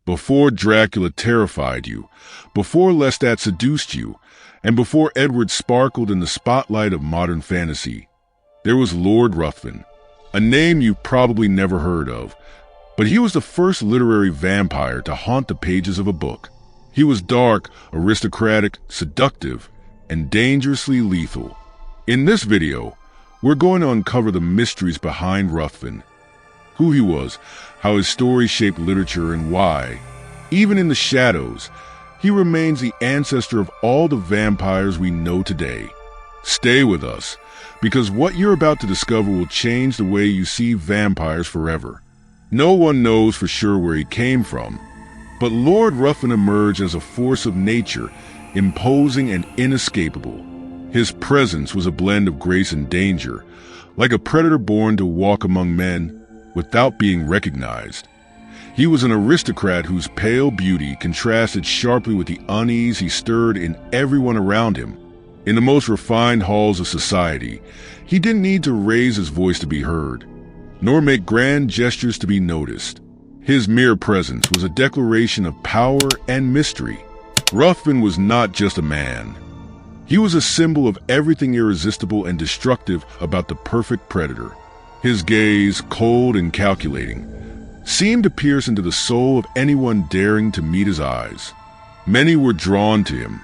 Before Dracula terrified you, before Lestat seduced you, and before Edward sparkled in the spotlight of modern fantasy, there was Lord Ruthven, a name you've probably never heard of, but he was the first literary vampire to haunt the pages of a book. He was dark, aristocratic, seductive, and dangerously lethal. In this video, we're going to uncover the mysteries behind Ruthven, who he was, how his story shaped literature, and why, even in the shadows, he remains the ancestor of all the vampires we know today. Stay with us, because what you're about to discover will change the way you see vampires forever. No one knows for sure where he came from, but Lord Ruthven emerged as a force of nature, imposing and inescapable. His presence was a blend of grace and danger, like a predator born to walk among men without being recognized. He was an aristocrat whose pale beauty contrasted sharply with the unease he stirred in everyone around him. In the most refined halls of society, he didn't need to raise his voice to be heard, nor make grand gestures to be noticed. His mere presence was a declaration of power and mystery. Ruthven was not just a man. He was a symbol of everything irresistible and destructive about the perfect predator. His gaze, cold and calculating, seemed to pierce into the soul of anyone daring to meet his eyes. Many were drawn to him,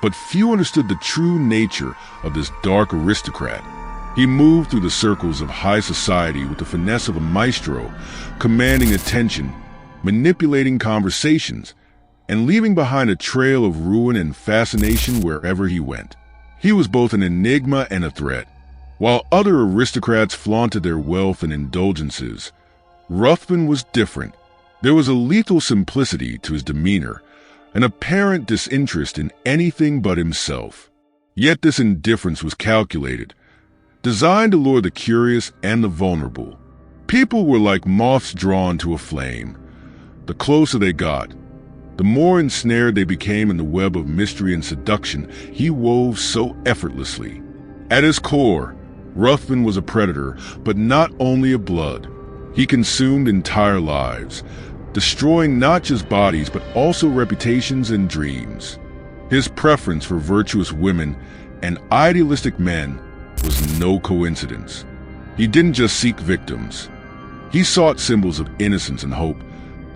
but few understood the true nature of this dark aristocrat. He moved through the circles of high society with the finesse of a maestro, commanding attention, manipulating conversations, and leaving behind a trail of ruin and fascination wherever he went. He was both an enigma and a threat. While other aristocrats flaunted their wealth and indulgences, Ruthven was different. There was a lethal simplicity to his demeanor, an apparent disinterest in anything but himself. Yet this indifference was calculated, designed to lure the curious and the vulnerable. People were like moths drawn to a flame. The closer they got, the more ensnared they became in the web of mystery and seduction he wove so effortlessly. At his core, Ruthven was a predator, but not only of blood. He consumed entire lives, destroying not just bodies but also reputations and dreams. His preference for virtuous women and idealistic men was no coincidence. He didn't just seek victims. He sought symbols of innocence and hope,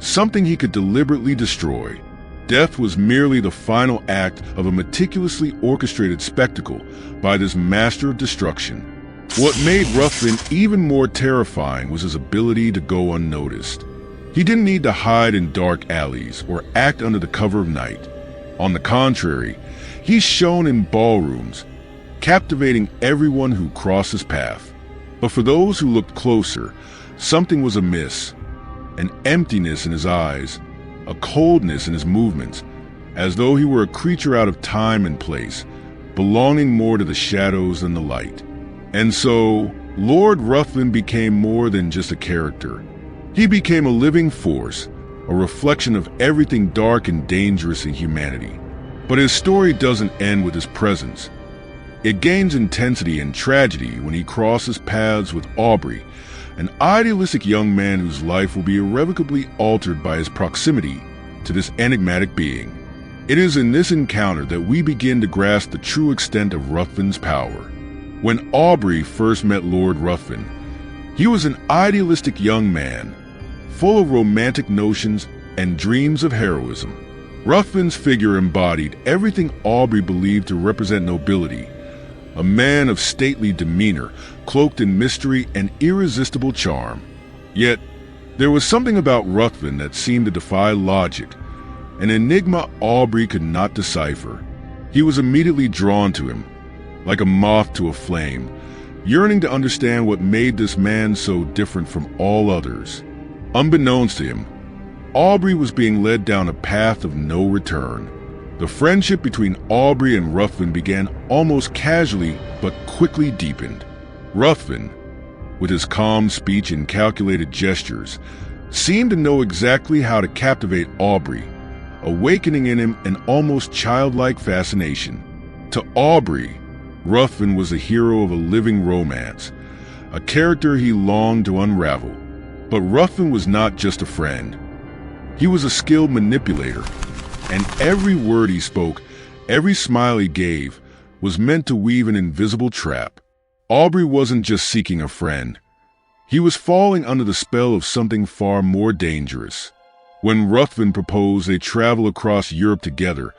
something he could deliberately destroy. Death was merely the final act of a meticulously orchestrated spectacle by this master of destruction. What made Ruthven even more terrifying was his ability to go unnoticed. He didn't need to hide in dark alleys or act under the cover of night. On the contrary, he shone in ballrooms, captivating everyone who crossed his path. But for those who looked closer, something was amiss. An emptiness in his eyes, a coldness in his movements, as though he were a creature out of time and place, belonging more to the shadows than the light. And so, Lord Ruthven became more than just a character. He became a living force, a reflection of everything dark and dangerous in humanity. But his story doesn't end with his presence. It gains intensity and tragedy when he crosses paths with Aubrey, an idealistic young man whose life will be irrevocably altered by his proximity to this enigmatic being. It is in this encounter that we begin to grasp the true extent of Ruthven's power. When Aubrey first met Lord Ruthven, he was an idealistic young man, full of romantic notions and dreams of heroism. Ruthven's figure embodied everything Aubrey believed to represent nobility, a man of stately demeanor, cloaked in mystery and irresistible charm. Yet, there was something about Ruthven that seemed to defy logic, an enigma Aubrey could not decipher. He was immediately drawn to him, like a moth to a flame, yearning to understand what made this man so different from all others. Unbeknownst to him, Aubrey was being led down a path of no return. The friendship between Aubrey and Ruthven began almost casually but quickly deepened. Ruthven, with his calm speech and calculated gestures, seemed to know exactly how to captivate Aubrey, awakening in him an almost childlike fascination. To Aubrey, Ruthven was the hero of a living romance, a character he longed to unravel. But Ruthven was not just a friend. He was a skilled manipulator, and every word he spoke, every smile he gave, was meant to weave an invisible trap. Aubrey wasn't just seeking a friend. He was falling under the spell of something far more dangerous. When Ruthven proposed they travel across Europe together,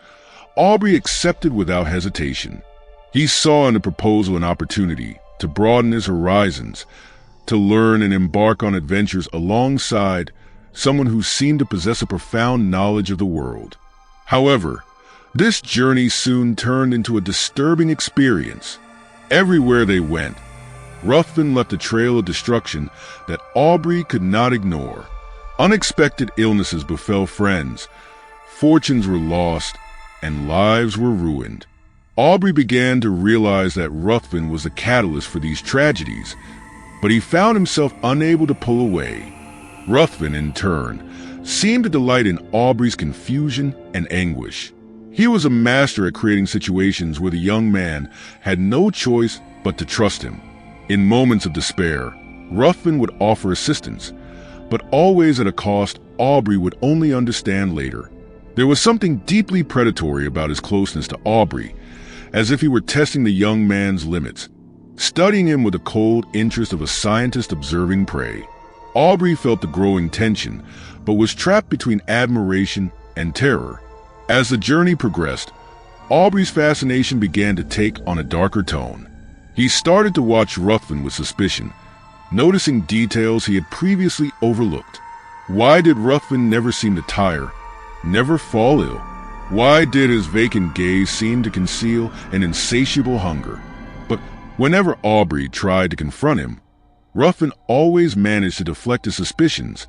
Aubrey accepted without hesitation. He saw in the proposal an opportunity to broaden his horizons, to learn and embark on adventures alongside someone who seemed to possess a profound knowledge of the world. However, this journey soon turned into a disturbing experience. Everywhere they went, Ruthven left a trail of destruction that Aubrey could not ignore. Unexpected illnesses befell friends, fortunes were lost, and lives were ruined. Aubrey began to realize that Ruthven was the catalyst for these tragedies, but he found himself unable to pull away. Ruthven, in turn, seemed to delight in Aubrey's confusion and anguish. He was a master at creating situations where the young man had no choice but to trust him. In moments of despair, Ruthven would offer assistance, but always at a cost Aubrey would only understand later. There was something deeply predatory about his closeness to Aubrey, as if he were testing the young man's limits, studying him with the cold interest of a scientist observing prey. Aubrey felt the growing tension, but was trapped between admiration and terror. As the journey progressed, Aubrey's fascination began to take on a darker tone. He started to watch Ruthven with suspicion, noticing details he had previously overlooked. Why did Ruthven never seem to tire, never fall ill? Why did his vacant gaze seem to conceal an insatiable hunger? But whenever Aubrey tried to confront him, Ruthven always managed to deflect his suspicions,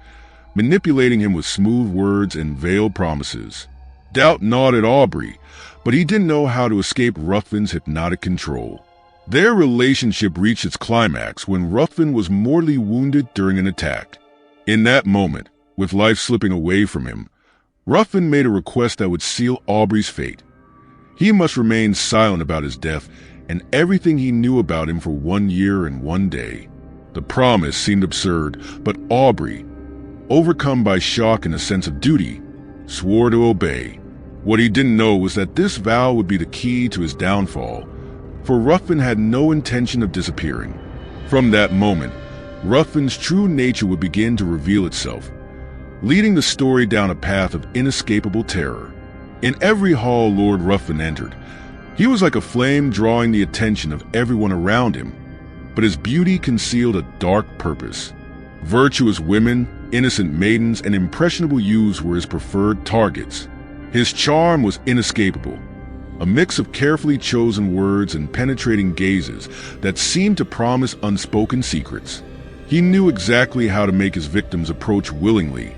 manipulating him with smooth words and veiled promises. Doubt gnawed at Aubrey, but he didn't know how to escape Ruthven's hypnotic control. Their relationship reached its climax when Ruthven was mortally wounded during an attack. In that moment, with life slipping away from him, Ruthven made a request that would seal Aubrey's fate. He must remain silent about his death and everything he knew about him for 1 year and 1 day. The promise seemed absurd, but Aubrey, overcome by shock and a sense of duty, swore to obey. What he didn't know was that this vow would be the key to his downfall, for Ruthven had no intention of disappearing. From that moment, Ruthven's true nature would begin to reveal itself, leading the story down a path of inescapable terror. In every hall Lord Ruthven entered, he was like a flame drawing the attention of everyone around him, but his beauty concealed a dark purpose. Virtuous women, innocent maidens, and impressionable youths were his preferred targets. His charm was inescapable, a mix of carefully chosen words and penetrating gazes that seemed to promise unspoken secrets. He knew exactly how to make his victims approach willingly,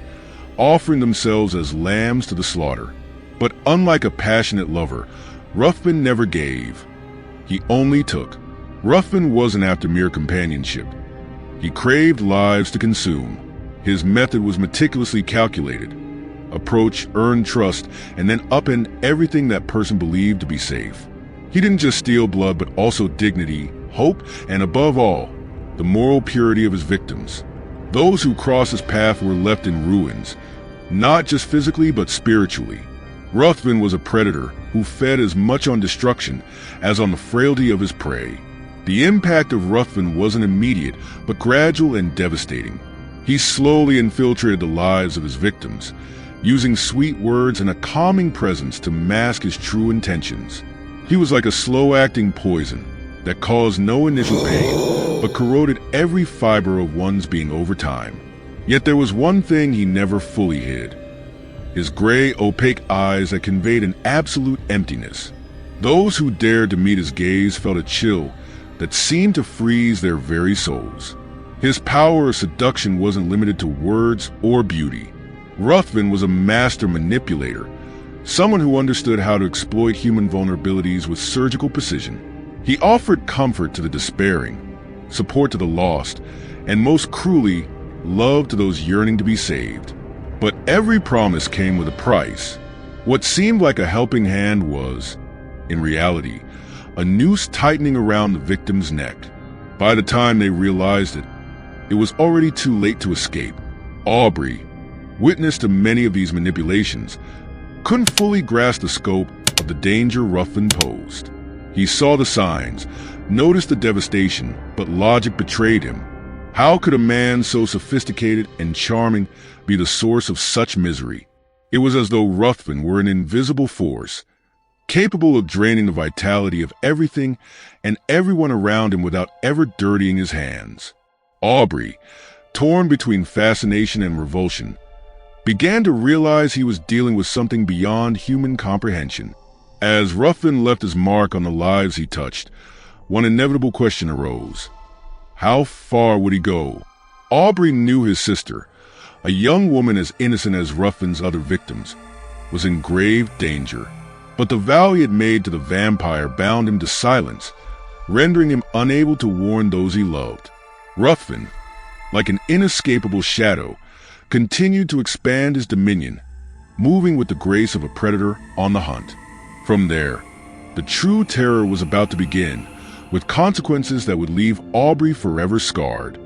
offering themselves as lambs to the slaughter. But unlike a passionate lover, Ruthven never gave. He only took. Ruthven wasn't after mere companionship. He craved lives to consume. His method was meticulously calculated. Approach, earn trust, and then upend everything that person believed to be safe. He didn't just steal blood, but also dignity, hope, and above all, the moral purity of his victims. Those who crossed his path were left in ruins, not just physically but spiritually. Ruthven was a predator who fed as much on destruction as on the frailty of his prey. The impact of Ruthven wasn't immediate, but gradual and devastating. He slowly infiltrated the lives of his victims, using sweet words and a calming presence to mask his true intentions. He was like a slow-acting poison that caused no initial pain, but corroded every fiber of one's being over time. Yet there was one thing he never fully hid: his gray, opaque eyes that conveyed an absolute emptiness. Those who dared to meet his gaze felt a chill that seemed to freeze their very souls. His power of seduction wasn't limited to words or beauty. Ruthven was a master manipulator, someone who understood how to exploit human vulnerabilities with surgical precision. He offered comfort to the despairing, support to the lost, and most cruelly, love to those yearning to be saved. But every promise came with a price. What seemed like a helping hand was, in reality, a noose tightening around the victim's neck. By the time they realized it, it was already too late to escape. Aubrey, witness to many of these manipulations, couldn't fully grasp the scope of the danger Ruthven posed. He saw the signs, noticed the devastation, but logic betrayed him. How could a man so sophisticated and charming be the source of such misery? It was as though Ruthven were an invisible force, capable of draining the vitality of everything and everyone around him without ever dirtying his hands. Aubrey, torn between fascination and revulsion, began to realize he was dealing with something beyond human comprehension. As Ruthven left his mark on the lives he touched, one inevitable question arose. How far would he go? Aubrey knew his sister, a young woman as innocent as Ruthven's other victims, was in grave danger. But the vow he had made to the vampire bound him to silence, rendering him unable to warn those he loved. Ruthven, like an inescapable shadow, continued to expand his dominion, moving with the grace of a predator on the hunt. From there, the true terror was about to begin, with consequences that would leave Aubrey forever scarred.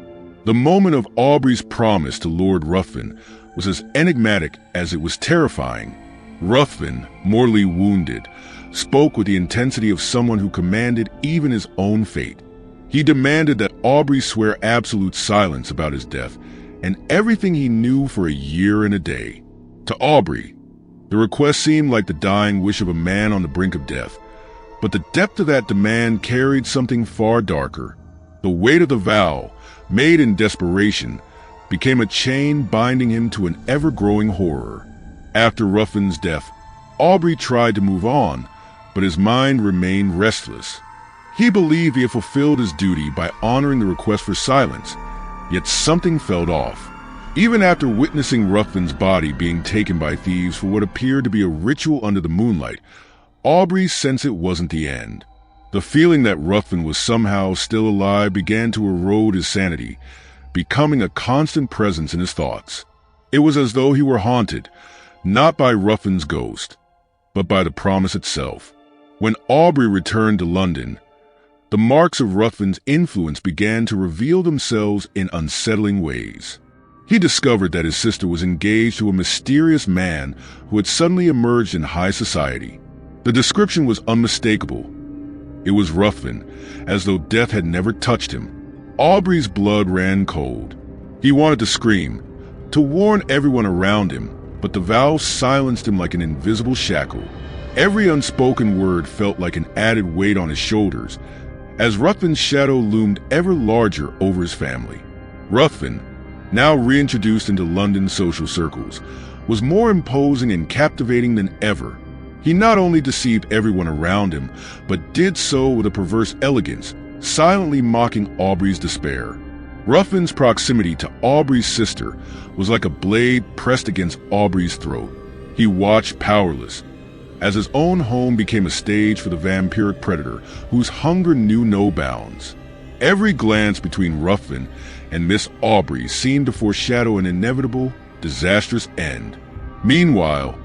The moment of Aubrey's promise to Lord Ruthven was as enigmatic as it was terrifying. Ruthven, mortally wounded, spoke with the intensity of someone who commanded even his own fate. He demanded that Aubrey swear absolute silence about his death and everything he knew for a year and a day. To Aubrey, the request seemed like the dying wish of a man on the brink of death. But the depth of that demand carried something far darker. The weight of the vow, made in desperation, became a chain binding him to an ever-growing horror. After Ruthven's death, Aubrey tried to move on, but his mind remained restless. He believed he had fulfilled his duty by honoring the request for silence, yet something felt off. Even after witnessing Ruthven's body being taken by thieves for what appeared to be a ritual under the moonlight, Aubrey sensed it wasn't the end. The feeling that Ruthven was somehow still alive began to erode his sanity, becoming a constant presence in his thoughts. It was as though he were haunted, not by Ruthven's ghost, but by the promise itself. When Aubrey returned to London, the marks of Ruthven's influence began to reveal themselves in unsettling ways. He discovered that his sister was engaged to a mysterious man who had suddenly emerged in high society. The description was unmistakable. It was Ruthven, as though death had never touched him. Aubrey's blood ran cold. He wanted to scream, to warn everyone around him, but the vow silenced him like an invisible shackle. Every unspoken word felt like an added weight on his shoulders, as Ruthven's shadow loomed ever larger over his family. Ruthven, now reintroduced into London's social circles, was more imposing and captivating than ever. He not only deceived everyone around him, but did so with a perverse elegance, silently mocking Aubrey's despair. Ruthven's proximity to Aubrey's sister was like a blade pressed against Aubrey's throat. He watched powerless, as his own home became a stage for the vampiric predator whose hunger knew no bounds. Every glance between Ruthven and Miss Aubrey seemed to foreshadow an inevitable, disastrous end. Meanwhile,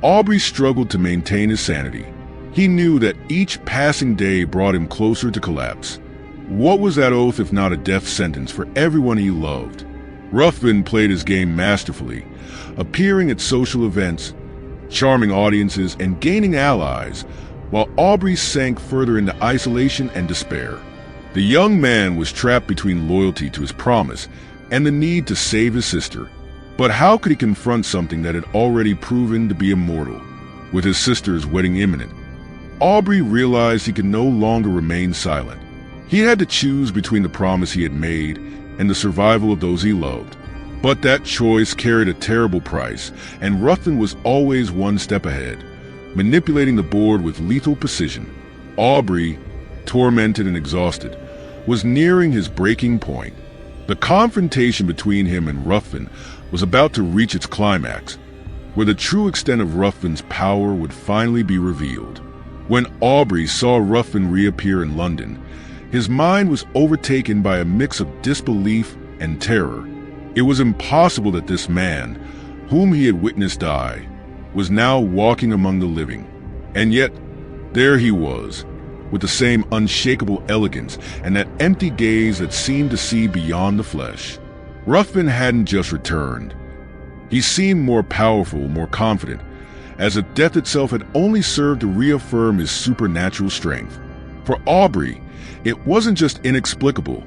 Aubrey struggled to maintain his sanity. He knew that each passing day brought him closer to collapse. What was that oath if not a death sentence for everyone he loved? Ruthven played his game masterfully, appearing at social events, charming audiences, and gaining allies, while Aubrey sank further into isolation and despair. The young man was trapped between loyalty to his promise and the need to save his sister. But how could he confront something that had already proven to be immortal? With his sister's wedding imminent, Aubrey realized he could no longer remain silent. He had to choose between the promise he had made and the survival of those he loved. But that choice carried a terrible price, and Ruthven was always one step ahead, manipulating the board with lethal precision. Aubrey, tormented and exhausted, was nearing his breaking point. The confrontation between him and Ruthven was about to reach its climax, where the true extent of Ruthven's power would finally be revealed. When Aubrey saw Ruthven reappear in London, his mind was overtaken by a mix of disbelief and terror. It was impossible that this man, whom he had witnessed die, was now walking among the living. And yet, there he was, with the same unshakable elegance and that empty gaze that seemed to see beyond the flesh. Ruthven hadn't just returned. He seemed more powerful, more confident, as if death itself had only served to reaffirm his supernatural strength. For Aubrey, it wasn't just inexplicable,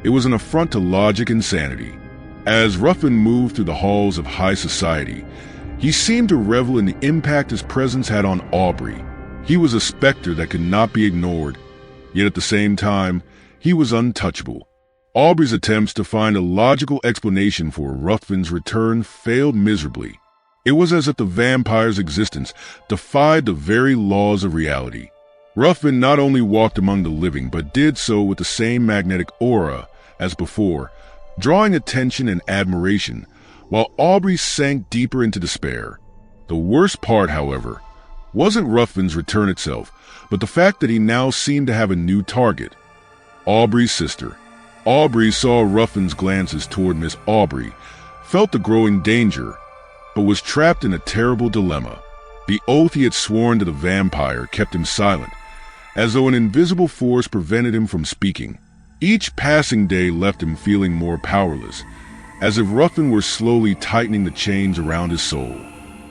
it was an affront to logic and sanity. As Ruthven moved through the halls of high society, he seemed to revel in the impact his presence had on Aubrey. He was a specter that could not be ignored, yet at the same time, he was untouchable. Aubrey's attempts to find a logical explanation for Ruthven's return failed miserably. It was as if the vampire's existence defied the very laws of reality. Ruthven not only walked among the living, but did so with the same magnetic aura as before, drawing attention and admiration, while Aubrey sank deeper into despair. The worst part, however, wasn't Ruthven's return itself, but the fact that he now seemed to have a new target: Aubrey's sister. Aubrey saw Ruthven's glances toward Miss Aubrey, felt the growing danger, but was trapped in a terrible dilemma. The oath he had sworn to the vampire kept him silent, as though an invisible force prevented him from speaking. Each passing day left him feeling more powerless, as if Ruthven were slowly tightening the chains around his soul.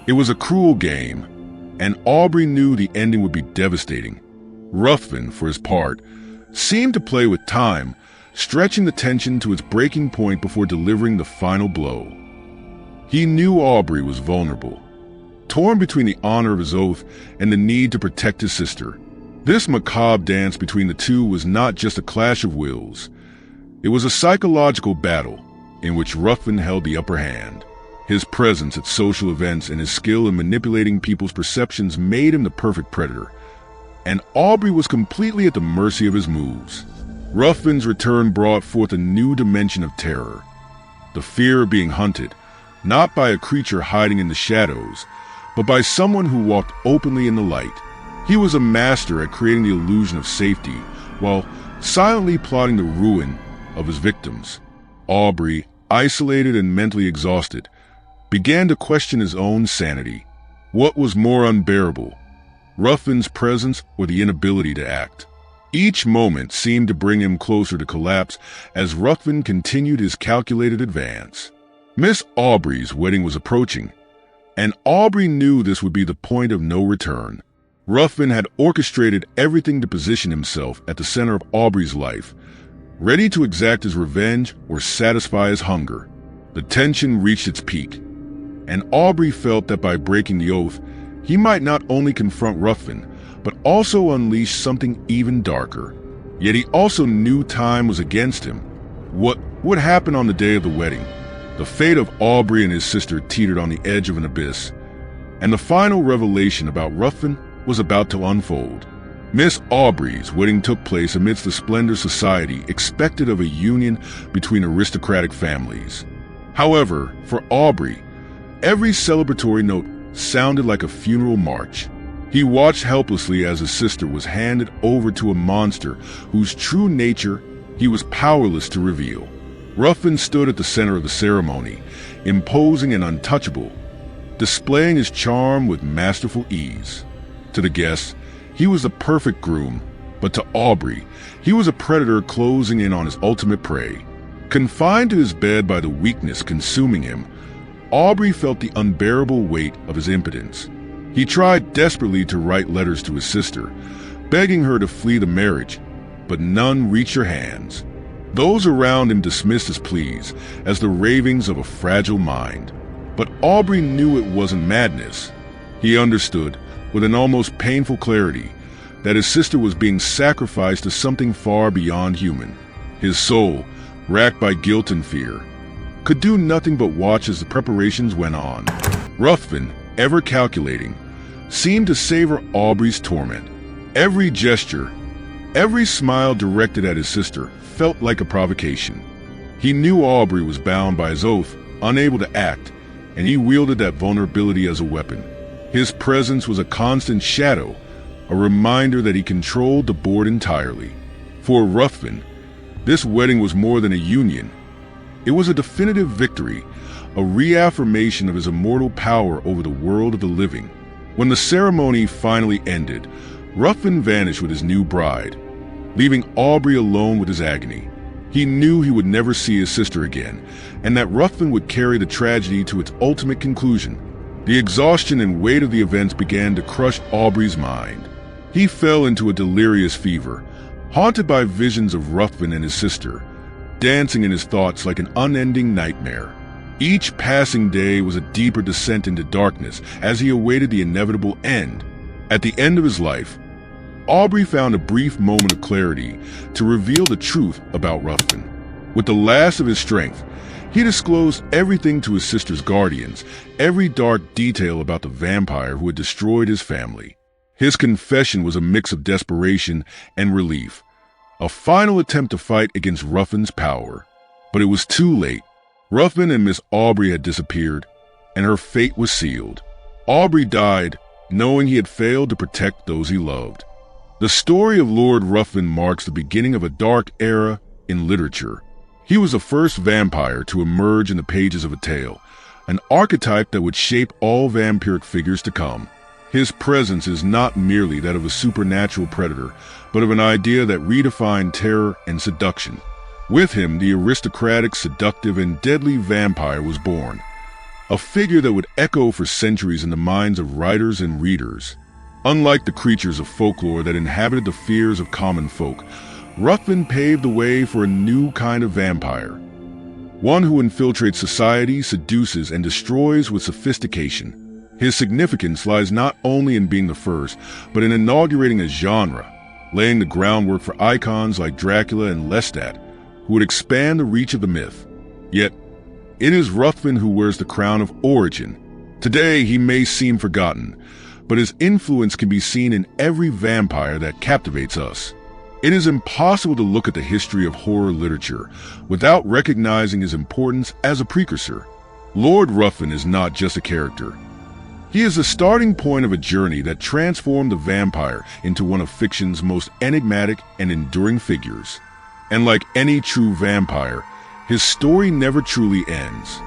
It was a cruel game, and Aubrey knew the ending would be devastating. Ruthven, for his part, seemed to play with time, stretching the tension to its breaking point before delivering the final blow. He knew Aubrey was vulnerable, torn between the honor of his oath and the need to protect his sister. This macabre dance between the two was not just a clash of wills. It was a psychological battle in which Ruthven held the upper hand. His presence at social events and his skill in manipulating people's perceptions made him the perfect predator, and Aubrey was completely at the mercy of his moves. Ruthven's return brought forth a new dimension of terror, the fear of being hunted, not by a creature hiding in the shadows, but by someone who walked openly in the light. He was a master at creating the illusion of safety, while silently plotting the ruin of his victims. Aubrey, isolated and mentally exhausted, began to question his own sanity. What was more unbearable, Ruthven's presence or the inability to act? Each moment seemed to bring him closer to collapse as Ruthven continued his calculated advance. Miss Aubrey's wedding was approaching, and Aubrey knew this would be the point of no return. Ruthven had orchestrated everything to position himself at the center of Aubrey's life, ready to exact his revenge or satisfy his hunger. The tension reached its peak, and Aubrey felt that by breaking the oath, he might not only confront Ruthven, but also unleash something even darker. Yet he also knew time was against him. What would happen on the day of the wedding? The fate of Aubrey and his sister teetered on the edge of an abyss, and the final revelation about Ruthven was about to unfold. Miss Aubrey's wedding took place amidst the splendor society expected of a union between aristocratic families. However, for Aubrey, every celebratory note sounded like a funeral march. He watched helplessly as his sister was handed over to a monster whose true nature he was powerless to reveal. Ruthven stood at the center of the ceremony, imposing and untouchable, displaying his charm with masterful ease. To the guests, he was the perfect groom, but to Aubrey, he was a predator closing in on his ultimate prey. Confined to his bed by the weakness consuming him, Aubrey felt the unbearable weight of his impotence. He tried desperately to write letters to his sister, begging her to flee the marriage, but none reached her hands. Those around him dismissed his pleas as the ravings of a fragile mind. But Aubrey knew it wasn't madness. He understood, with an almost painful clarity, that his sister was being sacrificed to something far beyond human. His soul, racked by guilt and fear, could do nothing but watch as the preparations went on. Ruthven, ever calculating, seemed to savor Aubrey's torment. Every gesture, every smile directed at his sister felt like a provocation. He knew Aubrey was bound by his oath, unable to act, and he wielded that vulnerability as a weapon. His presence was a constant shadow, a reminder that he controlled the board entirely. For Ruthven, this wedding was more than a union. It was a definitive victory, a reaffirmation of his immortal power over the world of the living. When the ceremony finally ended, Ruthven vanished with his new bride, leaving Aubrey alone with his agony. He knew he would never see his sister again, and that Ruthven would carry the tragedy to its ultimate conclusion. The exhaustion and weight of the events began to crush Aubrey's mind. He fell into a delirious fever, haunted by visions of Ruthven and his sister, dancing in his thoughts like an unending nightmare. Each passing day was a deeper descent into darkness as he awaited the inevitable end. At the end of his life, Aubrey found a brief moment of clarity to reveal the truth about Ruthven. With the last of his strength, he disclosed everything to his sister's guardians, every dark detail about the vampire who had destroyed his family. His confession was a mix of desperation and relief, a final attempt to fight against Ruthven's power. But it was too late. Ruthven and Miss Aubrey had disappeared, and her fate was sealed. Aubrey died, knowing he had failed to protect those he loved. The story of Lord Ruthven marks the beginning of a dark era in literature. He was the first vampire to emerge in the pages of a tale, an archetype that would shape all vampiric figures to come. His presence is not merely that of a supernatural predator, but of an idea that redefined terror and seduction. With him, the aristocratic, seductive, and deadly vampire was born, a figure that would echo for centuries in the minds of writers and readers. Unlike the creatures of folklore that inhabited the fears of common folk, Ruthven paved the way for a new kind of vampire, one who infiltrates society, seduces, and destroys with sophistication. His significance lies not only in being the first, but in inaugurating a genre, laying the groundwork for icons like Dracula and Lestat, who would expand the reach of the myth. Yet, it is Ruthven who wears the crown of origin. Today, he may seem forgotten, but his influence can be seen in every vampire that captivates us. It is impossible to look at the history of horror literature without recognizing his importance as a precursor. Lord Ruthven is not just a character. He is the starting point of a journey that transformed the vampire into one of fiction's most enigmatic and enduring figures. And like any true vampire, his story never truly ends.